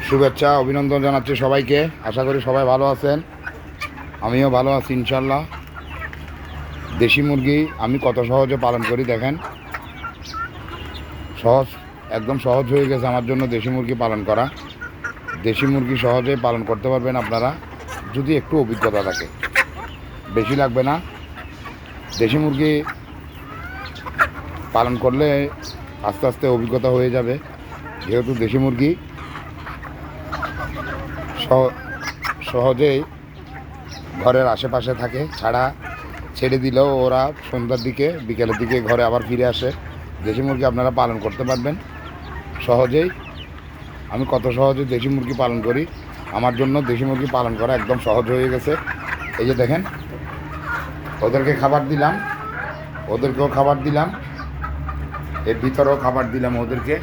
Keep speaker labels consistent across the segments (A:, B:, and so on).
A: শুভেচ্ছা অভিনন্দন জানাচ্ছি সবাইকে। আশা করি সবাই ভালো আছেন, আমিও ভালো আছি ইনশাল্লাহ। দেশি মুরগি আমি কত সহজে পালন করি দেখেন, সহজ, একদম সহজ হয়ে গেছে আমার জন্য দেশি মুরগি পালন করা। দেশি মুরগি সহজেই পালন করতে পারবেন আপনারা যদি একটু অভিজ্ঞতা থাকে, বেশি লাগবে না। দেশি মুরগি পালন করলে আস্তে আস্তে অভিজ্ঞতা হয়ে যাবে, যেহেতু দেশি মুরগি সহজেই ঘরের আশেপাশে থাকে, ছেড়ে দিলেও ওরা সন্ধ্যার দিকে বিকেলের দিকে ঘরে আবার ফিরে আসে। দেশি মুরগি আপনারা পালন করতে পারবেন সহজেই। আমি কত সহজে দেশি মুরগি পালন করি, আমার জন্য দেশি মুরগি পালন করা একদম সহজ হয়ে গেছে। এই যে দেখেন, ওদেরকে খাবার দিলাম, ওদেরকেও খাবার দিলাম, এর ভিতরেও খাবার দিলাম ওদেরকে।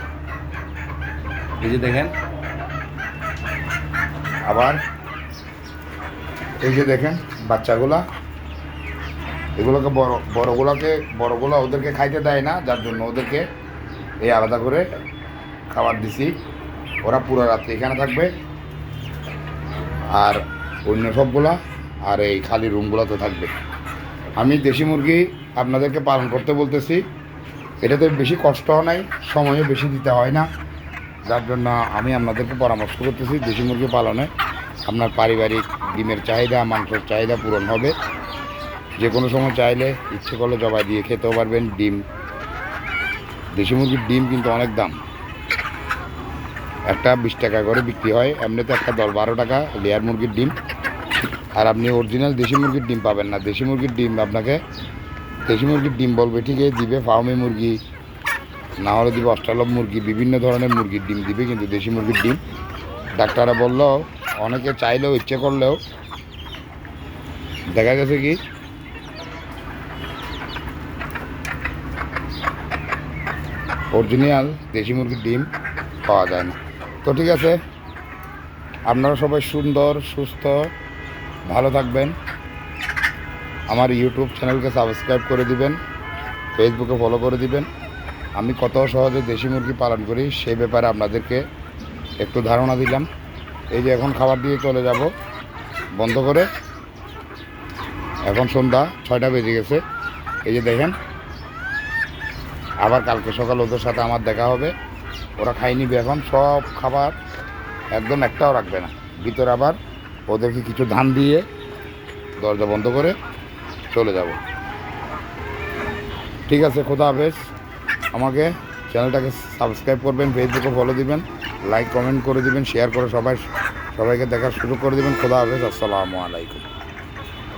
A: এই যে দেখেন, আবার এই যে দেখেন বাচ্চাগুলা, এগুলোকে বড়গুলো ওদেরকে খাইতে দেয় না, যার জন্য ওদেরকে এই আলাদা করে খাবার দিছি। ওরা পুরো রাত্রে এখানে থাকবে, আর অন্য সবগুলা আর এই খালি রুমগুলোতে থাকবে। আমি দেশি মুরগি আপনাদেরকে পালন করতে বলতেছি, এটাতে বেশি কষ্টও নাই, সময়ও বেশি দিতে হয় না, যার জন্য আমি আপনাদেরকে পরামর্শ করতেছি দেশি মুরগি পালনে আপনার পারিবারিক ডিমের চাহিদা, মাংসের চাহিদা পূরণ হবে। যে কোনো সময় চাইলে ইচ্ছে করলে জবাই দিয়ে খেতেও পারবেন। ডিম, দেশি মুরগির ডিম কিন্তু অনেক দাম, একটা 20 টাকা করে বিক্রি হয়, এমনিতে একটা 10-12 টাকা লেয়ার মুরগির ডিম। আর আপনি অরিজিনাল দেশি মুরগির ডিম পাবেন না। দেশি মুরগির ডিম আপনাকে, দেশি মুরগির ডিম বলবে ঠিকই দিবে, ফার্মি মুরগি না হলে দিবে অস্ট্রেলিয়ান মুরগি, বিভিন্ন ধরনের মুরগির ডিম দিবে, কিন্তু দেশি মুরগির ডিম ডাক্তাররা বললেও, অনেকে চাইলেও ইচ্ছে করলেও দেখা গেছে কি অরিজিনাল দেশি মুরগির ডিম পাওয়া যায় না। তো ঠিক আছে, আপনারা সবাই সুন্দর, সুস্থ, ভালো থাকবেন। আমার ইউটিউব চ্যানেলকে সাবস্ক্রাইব করে দিবেন, ফেসবুকে ফলো করে দিবেন। আমি কত সহজে দেশি মুরগি পালন করি সেই ব্যাপারে আপনাদেরকে একটু ধারণা দিলাম। এই যে এখন খাবার দিয়ে চলে যাব বন্ধ করে, এখন সন্ধ্যা 6টা বেজে গেছে। এই যে দেখেন, আবার কালকে সকাল ওদের সাথে আমার দেখা হবে, ওরা খাই নিবে এখন সব খাবার, একদম একটাও রাখবে না ভিতরে। আবার ওদেরকে কিছু ধান দিয়ে দরজা বন্ধ করে চলে যাব। ঠিক আছে, খোদা হাফেজ। আমাকে চ্যানেলটাকে সাবস্ক্রাইব করবেন, ফেসবুকে ফলো দিবেন, লাইক কমেন্ট করে দিবেন, শেয়ার করে সবাইকে দেখার সুযোগ করে দিবেন। খোদা হাফেজ, আসসালামু আলাইকুম।